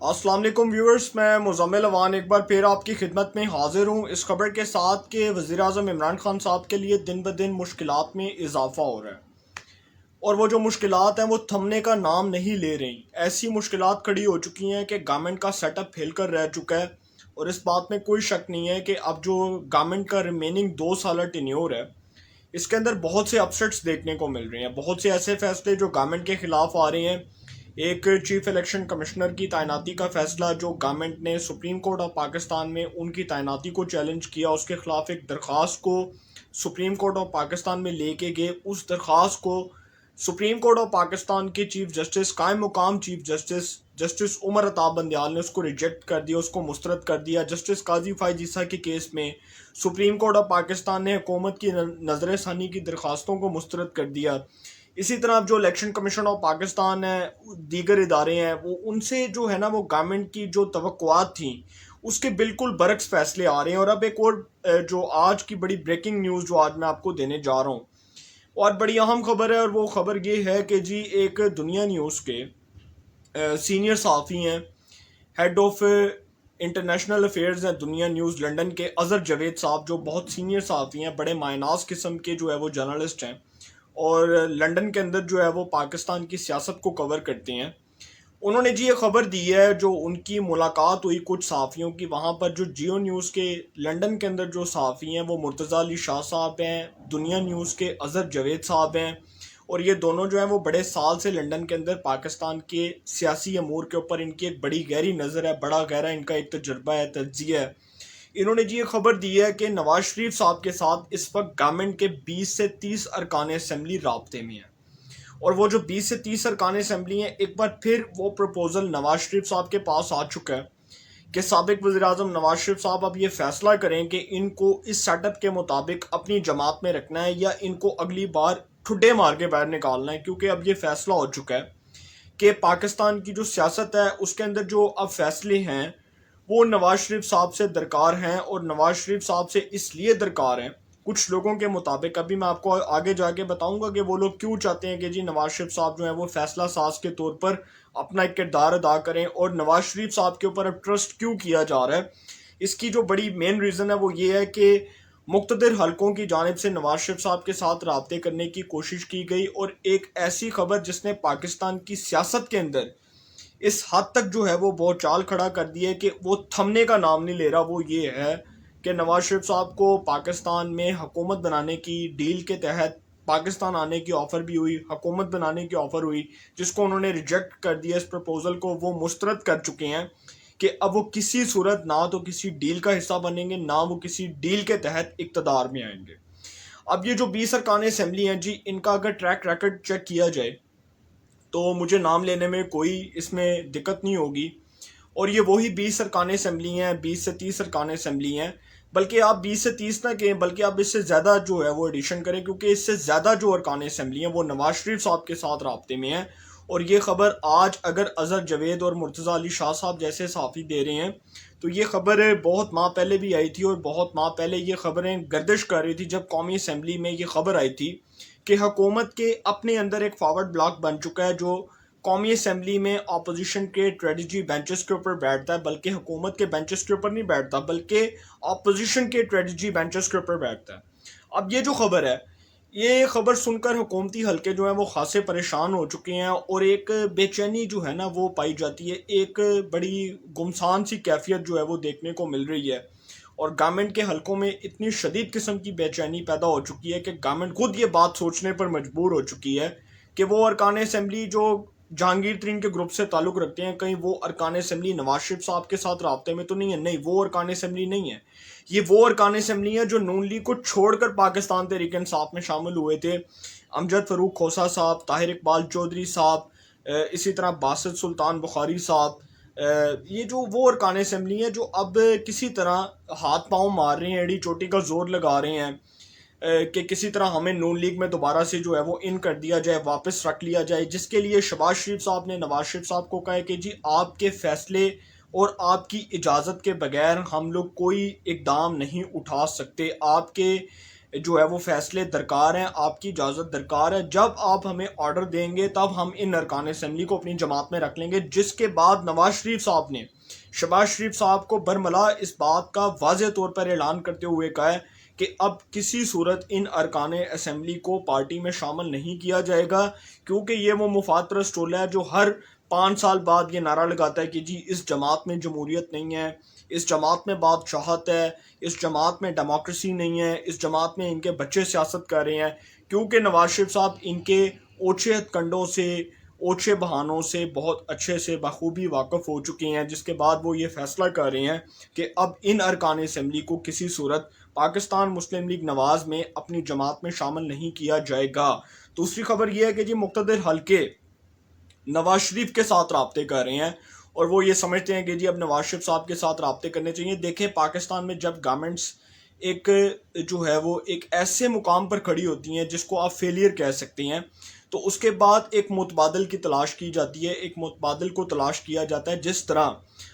السلام علیکم ویورز، میں مزمل اوان ایک بار پھر آپ کی خدمت میں حاضر ہوں اس خبر کے ساتھ کہ وزیراعظم عمران خان صاحب کے لیے دن بدن مشکلات میں اضافہ ہو رہا ہے، اور وہ جو مشکلات ہیں وہ تھمنے کا نام نہیں لے رہی۔ ایسی مشکلات کھڑی ہو چکی ہیں کہ گورنمنٹ کا سیٹ اپ پھیل کر رہ چکا ہے، اور اس بات میں کوئی شک نہیں ہے کہ اب جو گورنمنٹ کا ریمیننگ 2 سالہ ٹینیور ہے اس کے اندر بہت سے اپسٹس دیکھنے کو مل رہے ہیں، بہت سے ایسے فیصلے جو گورنمنٹ کے خلاف آ رہے ہیں۔ ایک چیف الیکشن کمشنر کی تعیناتی کا فیصلہ جو گورنمنٹ نے سپریم کورٹ آف پاکستان میں ان کی تعیناتی کو چیلنج کیا، اس کے خلاف ایک درخواست کو سپریم کورٹ آف پاکستان میں لے کے گئے، اس درخواست کو سپریم کورٹ آف پاکستان کے چیف جسٹس، قائم مقام چیف جسٹس عمر عطاب بندیال نے اس کو ریجیکٹ کر دیا، اس کو مسترد کر دیا۔ جسٹس قاضی فائز عیسیٰ کے کیس میں سپریم کورٹ آف پاکستان نے حکومت کی نظر ثانی کی درخواستوں کو مسترد کر دیا۔ اسی طرح اب جو الیکشن کمیشن آف پاکستان ہے، دیگر ادارے ہیں، وہ ان سے جو ہے نا وہ گورنمنٹ کی جو توقعات تھیں اس کے بالکل برعکس فیصلے آ رہے ہیں۔ اور اب ایک اور جو آج کی بڑی بریکنگ نیوز جو آج میں آپ کو دینے جا رہا ہوں، اور بڑی اہم خبر ہے، اور وہ خبر یہ ہے کہ جی ایک دنیا نیوز کے سینئر صحافی ہیں، ہیڈ آف انٹرنیشنل افیئرز ہیں دنیا نیوز لنڈن کے، اظہر جاوید صاحب، جو بہت سینئر صحافی ہیں، بڑے مائناز قسم کے جو ہے وہ جرنلسٹ ہیں، اور لنڈن کے اندر جو ہے وہ پاکستان کی سیاست کو کور کرتے ہیں۔ انہوں نے جی یہ خبر دی ہے، جو ان کی ملاقات ہوئی کچھ صحافیوں کی وہاں پر، جو جیو نیوز کے لنڈن کے اندر جو صحافی ہیں وہ مرتضیٰ علی شاہ صاحب ہیں، دنیا نیوز کے اظہر جاوید صاحب ہیں، اور یہ دونوں جو ہیں وہ بڑے سال سے لنڈن کے اندر پاکستان کے سیاسی امور کے اوپر ان کی ایک بڑی گہری نظر ہے، بڑا گہرا ان کا ایک تجربہ ہے، تجزیہ ہے۔ انہوں نے جی یہ خبر دی ہے کہ نواز شریف صاحب کے ساتھ اس وقت گورنمنٹ کے 20 سے 30 ارکان اسمبلی رابطے میں ہیں، اور وہ جو 20 سے 30 ارکان اسمبلی ہیں، ایک بار پھر وہ پروپوزل نواز شریف صاحب کے پاس آ چکا ہے کہ سابق وزیراعظم نواز شریف صاحب اب یہ فیصلہ کریں کہ ان کو اس سیٹ اپ کے مطابق اپنی جماعت میں رکھنا ہے یا ان کو اگلی بار ٹھڈے مار کے باہر نکالنا ہے، کیونکہ اب یہ فیصلہ ہو چکا ہے کہ پاکستان کی جو سیاست ہے اس کے اندر جو اب فیصلے ہیں وہ نواز شریف صاحب سے درکار ہیں، اور نواز شریف صاحب سے اس لیے درکار ہیں کچھ لوگوں کے مطابق، ابھی میں آپ کو آگے جا کے بتاؤں گا کہ وہ لوگ کیوں چاہتے ہیں کہ جی نواز شریف صاحب جو ہیں وہ فیصلہ ساز کے طور پر اپنا ایک کردار ادا کریں، اور نواز شریف صاحب کے اوپر اب ٹرسٹ کیوں کیا جا رہا ہے۔ اس کی جو بڑی مین ریزن ہے وہ یہ ہے کہ مقتدر حلقوں کی جانب سے نواز شریف صاحب کے ساتھ رابطے کرنے کی کوشش کی گئی، اور ایک ایسی خبر جس نے پاکستان کی سیاست کے اندر اس حد تک جو ہے وہ بہت چال کھڑا کر دی ہے کہ وہ تھمنے کا نام نہیں لے رہا، وہ یہ ہے کہ نواز شریف صاحب کو پاکستان میں حکومت بنانے کی ڈیل کے تحت پاکستان آنے کی آفر بھی ہوئی، حکومت بنانے کی آفر ہوئی، جس کو انہوں نے ریجیکٹ کر دیا، اس پروپوزل کو وہ مسترد کر چکے ہیں کہ اب وہ کسی صورت نہ تو کسی ڈیل کا حصہ بنیں گے، نہ وہ کسی ڈیل کے تحت اقتدار میں آئیں گے۔ اب یہ جو 20 ارکان اسمبلی ہیں جی، ان کا اگر ٹریک ریکارڈ چیک کیا جائے تو مجھے نام لینے میں کوئی اس میں دقت نہیں ہوگی، اور یہ وہی 20 ارکان اسمبلی ہیں، 20 سے 30 ارکان اسمبلی ہیں، بلکہ آپ 20 سے 30 نہ کہیں، بلکہ آپ اس سے زیادہ جو ہے وہ ایڈیشن کریں، کیونکہ اس سے زیادہ جو ارکان اسمبلی ہیں وہ نواز شریف صاحب کے ساتھ رابطے میں ہیں۔ اور یہ خبر آج اگر اظہر جاوید اور مرتضیٰ علی شاہ صاحب جیسے صحافی دے رہے ہیں تو یہ خبر بہت ماہ پہلے بھی آئی تھی، اور بہت ماہ پہلے یہ خبریں گردش کر رہی تھی جب قومی اسمبلی میں یہ خبر آئی تھی کہ حکومت کے اپنے اندر ایک فارورڈ بلاک بن چکا ہے جو قومی اسمبلی میں اپوزیشن کے اسٹریٹجی بینچز کے اوپر بیٹھتا ہے، بلکہ حکومت کے بینچز کے اوپر نہیں بیٹھتا، بلکہ اپوزیشن کے اسٹریٹجی بینچز کے اوپر بیٹھتا ہے۔ اب یہ جو خبر ہے، یہ خبر سن کر حکومتی حلقے جو ہیں وہ خاصے پریشان ہو چکے ہیں، اور ایک بے چینی جو ہے نا وہ پائی جاتی ہے، ایک بڑی گمسان سی کیفیت جو ہے وہ دیکھنے کو مل رہی ہے، اور گورنمنٹ کے حلقوں میں اتنی شدید قسم کی بے چینی پیدا ہو چکی ہے کہ گورنمنٹ خود یہ بات سوچنے پر مجبور ہو چکی ہے کہ وہ ارکان اسمبلی جو جہانگیر ترین کے گروپ سے تعلق رکھتے ہیں، کہیں وہ ارکان اسمبلی نواز شریف صاحب کے ساتھ رابطے میں تو نہیں ہے؟ نہیں، وہ ارکان اسمبلی نہیں ہے، یہ وہ ارکان اسمبلی ہیں جو نون لیگ کو چھوڑ کر پاکستان تحریک انصاف میں شامل ہوئے تھے۔ امجد فاروق کھوسہ صاحب، طاہر اقبال چودھری صاحب، اسی طرح باسط سلطان بخاری صاحب، یہ جو وہ ارکان اسمبلی ہیں جو اب کسی طرح ہاتھ پاؤں مار رہے ہیں، ایڑی چوٹی کا زور لگا رہے ہیں کہ کسی طرح ہمیں نون لیگ میں دوبارہ سے جو ہے وہ ان کر دیا جائے، واپس رکھ لیا جائے، جس کے لیے شہباز شریف صاحب نے نواز شریف صاحب کو کہا ہے کہ جی آپ کے فیصلے اور آپ کی اجازت کے بغیر ہم لوگ کوئی اقدام نہیں اٹھا سکتے، آپ کے جو ہے وہ فیصلے درکار ہیں، آپ کی اجازت درکار ہے. جب آپ ہمیں آرڈر دیں گے تب ہم ان ارکان اسمبلی کو اپنی جماعت میں رکھ لیں گے. جس کے بعد نواز شریف صاحب نے شہباز شریف صاحب کو برملا اس بات کا واضح طور پر اعلان کرتے ہوئے کہا ہے کہ اب کسی صورت ان ارکان اسمبلی کو پارٹی میں شامل نہیں کیا جائے گا، کیونکہ یہ وہ مفاد پرست ٹولہ ہے جو ہر 5 سال بعد یہ نعرہ لگاتا ہے کہ جی اس جماعت میں جمہوریت نہیں ہے، اس جماعت میں بادشاہت ہے، اس جماعت میں ڈیموکریسی نہیں ہے، اس جماعت میں ان کے بچے سیاست کر رہے ہیں. کیونکہ نواز شریف صاحب ان کے اوچھے ہتھ کنڈوں سے، اوچھے بہانوں سے بہت اچھے سے بخوبی واقف ہو چکے ہیں، جس کے بعد وہ یہ فیصلہ کر رہے ہیں کہ اب ان ارکان اسمبلی کو کسی صورت پاکستان مسلم لیگ نواز میں اپنی جماعت میں شامل نہیں کیا جائے گا. دوسری خبر یہ ہے کہ جی مقتدر حلقے نواز شریف کے ساتھ رابطے کر رہے ہیں اور وہ یہ سمجھتے ہیں کہ جی اب نواز شریف صاحب کے ساتھ رابطے کرنے چاہیے. دیکھیں پاکستان میں جب گورنمنٹس ایک جو ہے وہ ایک ایسے مقام پر کھڑی ہوتی ہیں جس کو آپ فیلئر کہہ سکتے ہیں، تو اس کے بعد ایک متبادل کی تلاش کی جاتی ہے، ایک متبادل کو تلاش کیا جاتا ہے. جس طرح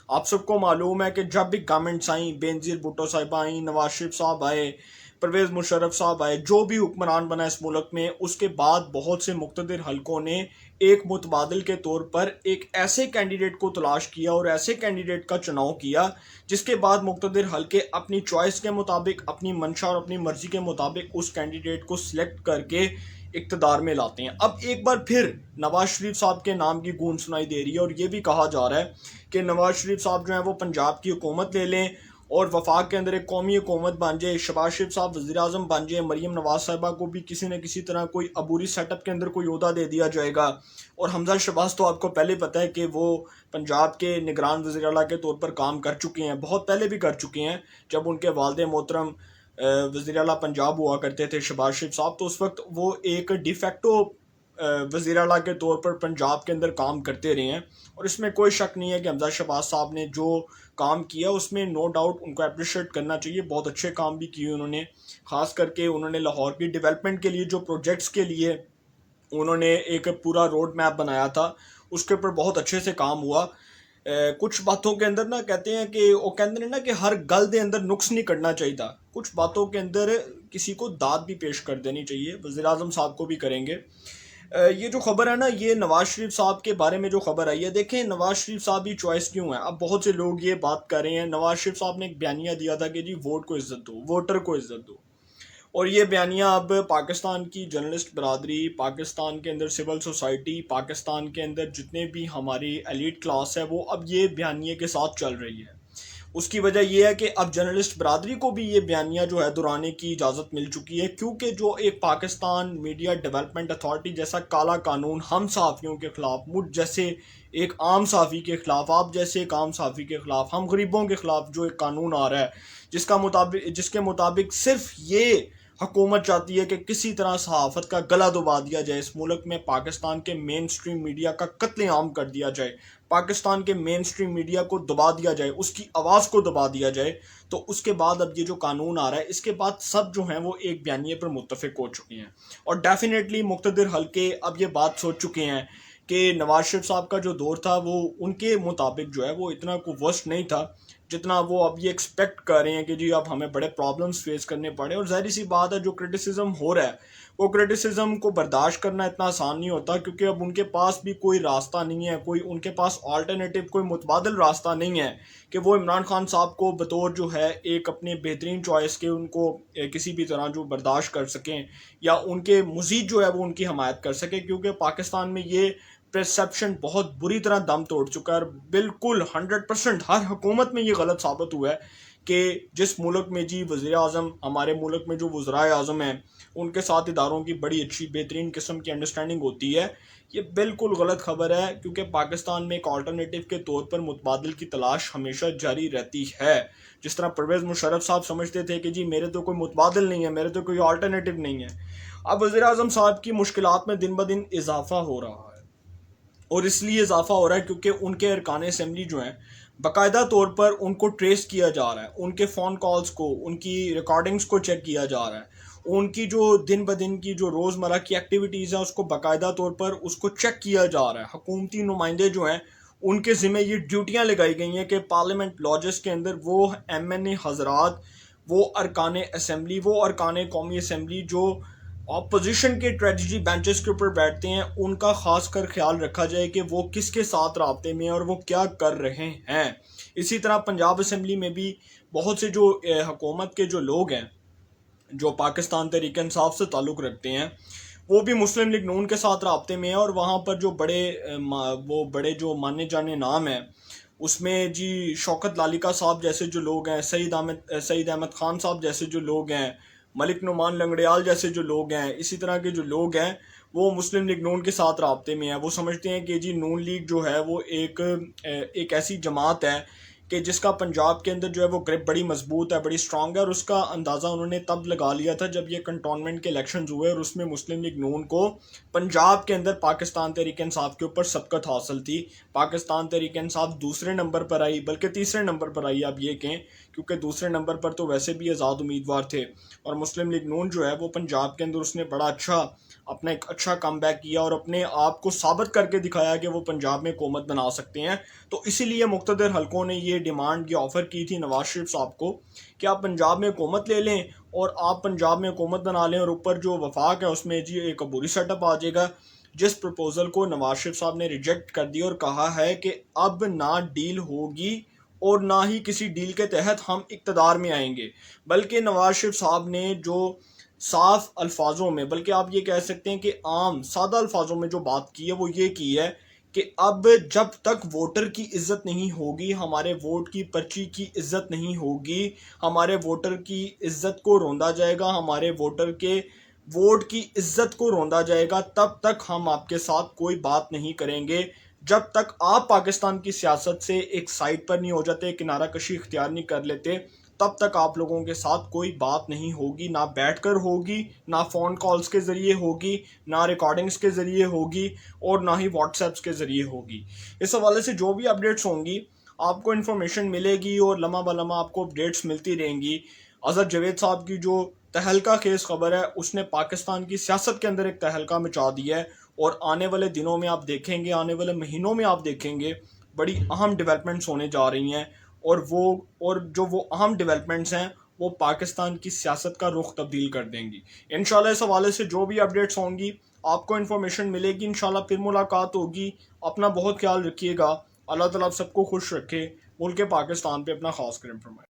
آپ سب کو معلوم ہے کہ جب بھی گورنمنٹس آئیں، بینظیر بھٹو صاحبہ آئیں، نواز شریف صاحب آئے، پرویز مشرف صاحب آئے، جو بھی حکمران بنا اس ملک میں، اس کے بعد بہت سے مقتدر حلقوں نے ایک متبادل کے طور پر ایک ایسے کینڈیڈیٹ کو تلاش کیا اور ایسے کینڈیڈیٹ کا چناؤ کیا جس کے بعد مقتدر حلقے اپنی چوائس کے مطابق، اپنی منشا اور اپنی مرضی کے مطابق اس کینڈیڈیٹ کو سلیکٹ کر کے اقتدار میں لاتے ہیں. اب ایک بار پھر نواز شریف صاحب کے نام کی گونج سنائی دے رہی ہے اور یہ بھی کہا جا رہا ہے کہ نواز شریف صاحب جو ہیں وہ پنجاب کی حکومت لے لیں اور وفاق کے اندر ایک قومی حکومت بن جائے، شہباز شریف صاحب وزیر اعظم بن جائے، مریم نواز صاحبہ کو بھی کسی نہ کسی طرح کوئی عبوری سیٹ اپ کے اندر کوئی عہدہ دے دیا جائے گا. اور حمزہ شہباز تو آپ کو پہلے پتہ ہے کہ وہ پنجاب کے نگران وزیر اعلیٰ کے طور پر کام کر چکے ہیں، بہت پہلے بھی کر چکے ہیں. جب ان کے والد محترم وزیر اعلیٰ پنجاب ہوا کرتے تھے شہباز شریف صاحب، تو اس وقت وہ ایک ڈی فیکٹو وزیر اعلیٰ کے طور پر پنجاب کے اندر کام کرتے رہے ہیں. اور اس میں کوئی شک نہیں ہے کہ حمزہ شہباز صاحب نے جو کام کیا اس میں نو ڈاؤٹ ان کو اپریشیٹ کرنا چاہیے. بہت اچھے کام بھی کیے انہوں نے، خاص کر کے انہوں نے لاہور کی ڈیولپمنٹ کے لیے جو پروجیکٹس کے لیے انہوں نے ایک پورا روڈ میپ بنایا تھا، اس کے اوپر بہت اچھے سے کام ہوا. کچھ باتوں کے اندر نا کہتے ہیں کہ وہ کہتے ہیں نا کہ ہر گل دے اندر نقص نہیں کٹنا چاہیے تھا، کچھ باتوں کے اندر کسی کو داد بھی پیش کر دینی چاہیے. وزیر اعظم صاحب کو بھی کریں گے. یہ جو خبر ہے نا، یہ نواز شریف صاحب کے بارے میں جو خبر آئی ہے، دیکھیں نواز شریف صاحب ہی چوائس کیوں ہے. اب بہت سے لوگ یہ بات کر رہے ہیں، نواز شریف صاحب نے ایک بیانیہ دیا تھا کہ جی ووٹ کو عزت دو، ووٹر کو عزت دو، اور یہ بیانیہ اب پاکستان کی جرنلسٹ برادری، پاکستان کے اندر سول سوسائٹی، پاکستان کے اندر جتنے بھی ہماری ایلیٹ کلاس ہے، وہ اب یہ بیانیے کے ساتھ چل رہی ہے. اس کی وجہ یہ ہے کہ اب جرنلسٹ برادری کو بھی یہ بیانیہ جو ہے دہرانے کی اجازت مل چکی ہے، کیونکہ جو ایک پاکستان میڈیا ڈیولپمنٹ اتھارٹی جیسا کالا قانون ہم صحافیوں کے خلاف، مجھ جیسے ایک عام صحافی کے خلاف، آپ جیسے ایک عام صحافی کے خلاف، ہم غریبوں کے خلاف جو ایک قانون آ رہا ہے جس کے مطابق صرف یہ حکومت چاہتی ہے کہ کسی طرح صحافت کا گلا دبا دیا جائے، اس ملک میں پاکستان کے مین سٹریم میڈیا کا قتل عام کر دیا جائے، پاکستان کے مین سٹریم میڈیا کو دبا دیا جائے، اس کی آواز کو دبا دیا جائے. تو اس کے بعد اب یہ جو قانون آ رہا ہے، اس کے بعد سب جو ہیں وہ ایک بیانیے پر متفق ہو چکے ہیں. اور ڈیفینیٹلی مقتدر حلقے اب یہ بات سوچ چکے ہیں کہ نواز شریف صاحب کا جو دور تھا وہ ان کے مطابق جو ہے وہ اتنا کوئی ورسٹ نہیں تھا جتنا وہ اب یہ ایکسپیکٹ کر رہے ہیں کہ جی اب ہمیں بڑے پرابلمس فیس کرنے پڑے. اور ظاہری سی بات ہے، جو کرٹیسزم ہو رہا ہے وہ کرٹیسزم کو برداشت کرنا اتنا آسان نہیں ہوتا، کیونکہ اب ان کے پاس بھی کوئی راستہ نہیں ہے، کوئی ان کے پاس آلٹرنیٹیو، کوئی متبادل راستہ نہیں ہے کہ وہ عمران خان صاحب کو بطور جو ہے ایک اپنے بہترین چوائس کے ان کو کسی بھی طرح جو برداشت کر سکیں یا ان کے مزید جو ہے وہ ان کی حمایت کر سکیں. کیونکہ پاکستان میں یہ پرسیپشن بہت بری طرح دم توڑ چکا ہے، اور بالکل 100% ہر حکومت میں یہ غلط ثابت ہوا ہے کہ جس ملک میں جی وزیر اعظم، ہمارے ملک میں جو وزرائے اعظم ہیں ان کے ساتھ اداروں کی بڑی اچھی بہترین قسم کی انڈرسٹینڈنگ ہوتی ہے، یہ بالکل غلط خبر ہے. کیونکہ پاکستان میں ایک آلٹرنیٹیو کے طور پر متبادل کی تلاش ہمیشہ جاری رہتی ہے. جس طرح پرویز مشرف صاحب سمجھتے تھے کہ جی میرے تو کوئی متبادل نہیں ہے، میرے تو کوئی آلٹرنیٹیو نہیں ہے، اب وزیر اعظم صاحب کی مشکلات میں دن بدن اضافہ ہو رہا ہے. اور اس لیے اضافہ ہو رہا ہے کیونکہ ان کے ارکان اسمبلی جو ہیں باقاعدہ طور پر ان کو ٹریس کیا جا رہا ہے، ان کے فون کالز کو، ان کی ریکارڈنگز کو چیک کیا جا رہا ہے، ان کی جو دن بدن کی جو روزمرہ کی ایکٹیویٹیز ہیں اس کو باقاعدہ طور پر اس کو چیک کیا جا رہا ہے. حکومتی نمائندے جو ہیں ان کے ذمہ یہ ڈیوٹیاں لگائی گئی ہیں کہ پارلیمنٹ لاجز کے اندر وہ ایم این اے حضرات وہ ارکان اسمبلی، وہ ارکان قومی اسمبلی جو اپوزیشن کے اسٹریٹجی بینچز کے اوپر بیٹھتے ہیں، ان کا خاص کر خیال رکھا جائے کہ وہ کس کے ساتھ رابطے میں ہیں اور وہ کیا کر رہے ہیں۔ اسی طرح پنجاب اسمبلی میں بھی بہت سے جو حکومت کے جو لوگ ہیں جو پاکستان تحریک انصاف سے تعلق رکھتے ہیں، وہ بھی مسلم لیگ نون کے ساتھ رابطے میں ہیں، اور وہاں پر جو بڑے جو مانے جانے نام ہیں اس میں جی شوکت لالیکا صاحب جیسے جو لوگ ہیں، سعید احمد خان صاحب جیسے جو لوگ ہیں، ملک نعمان لنگڑیال جیسے جو لوگ ہیں، اسی طرح کے جو لوگ ہیں وہ مسلم لیگ نون کے ساتھ رابطے میں ہیں۔ وہ سمجھتے ہیں کہ جی نون لیگ جو ہے وہ ایک ایسی جماعت ہے کہ جس کا پنجاب کے اندر جو ہے وہ گرپ بڑی مضبوط ہے، بڑی سٹرونگ ہے، اور اس کا اندازہ انہوں نے تب لگا لیا تھا جب یہ کنٹونمنٹ کے الیکشنز ہوئے اور اس میں مسلم لیگ نون کو پنجاب کے اندر پاکستان تحریک انصاف کے اوپر سبقت حاصل تھی۔ پاکستان تحریک انصاف دوسرے نمبر پر آئی، بلکہ تیسرے نمبر پر آئی آپ یہ کہیں، کیونکہ دوسرے نمبر پر تو ویسے بھی آزاد امیدوار تھے، اور مسلم لیگ نون جو ہے وہ پنجاب کے اندر اس نے بڑا اپنا ایک اچھا کم بیک کیا اور اپنے آپ کو ثابت کر کے دکھایا کہ وہ پنجاب میں حکومت بنا سکتے ہیں۔ تو اسی لیے مقتدر حلقوں نے یہ ڈیمانڈ، یہ آفر کی تھی نواز شریف صاحب کو کہ آپ پنجاب میں حکومت لے لیں اور آپ پنجاب میں حکومت بنا لیں، اور اوپر جو وفاق ہے اس میں جی ایک عبوری سیٹ اپ آ جائے گا، جس پروپوزل کو نواز شریف صاحب نے ریجیکٹ کر دی اور کہا ہے کہ اب نہ ڈیل ہوگی اور نہ ہی کسی ڈیل کے تحت ہم اقتدار میں آئیں گے۔ بلکہ نواز شریف صاحب نے جو صاف الفاظوں میں، بلکہ آپ یہ کہہ سکتے ہیں کہ عام سادہ الفاظوں میں جو بات کی ہے وہ یہ کی ہے کہ اب جب تک ووٹر کی عزت نہیں ہوگی، ہمارے ووٹ کی پرچی کی عزت نہیں ہوگی، ہمارے ووٹر کی عزت کو روندا جائے گا، ہمارے ووٹر کے ووٹ کی عزت کو روندا جائے گا، تب تک ہم آپ کے ساتھ کوئی بات نہیں کریں گے۔ جب تک آپ پاکستان کی سیاست سے ایک سائڈ پر نہیں ہو جاتے، کنارہ کشی اختیار نہیں کر لیتے، تب تک آپ لوگوں کے ساتھ کوئی بات نہیں ہوگی، نہ بیٹھ کر ہوگی، نہ فون کالز کے ذریعے ہوگی، نہ ریکارڈنگز کے ذریعے ہوگی، اور نہ ہی واٹس ایپس کے ذریعے ہوگی۔ اس حوالے سے جو بھی اپڈیٹس ہوں گی آپ کو انفارمیشن ملے گی اور لمحہ بہ لمحہ آپ کو اپڈیٹس ملتی رہیں گی۔ اظہر جاوید صاحب کی جو تہلکہ خیز خبر ہے اس نے پاکستان کی سیاست کے اندر ایک تہلکہ مچا دیا ہے، اور آنے والے دنوں میں آپ دیکھیں گے، آنے والے مہینوں میں آپ دیکھیں گے بڑی اہم ڈیولپمنٹس ہونے جا رہی ہیں، اور جو وہ اہم ڈیولپمنٹس ہیں وہ پاکستان کی سیاست کا رخ تبدیل کر دیں گی۔ انشاءاللہ اس حوالے سے جو بھی اپڈیٹس ہوں گی آپ کو انفارمیشن ملے گی، انشاءاللہ پھر ملاقات ہوگی۔ اپنا بہت خیال رکھیے گا، اللہ تعالیٰ آپ سب کو خوش رکھے، ملک پاکستان پہ اپنا خاص کرم فرمائے۔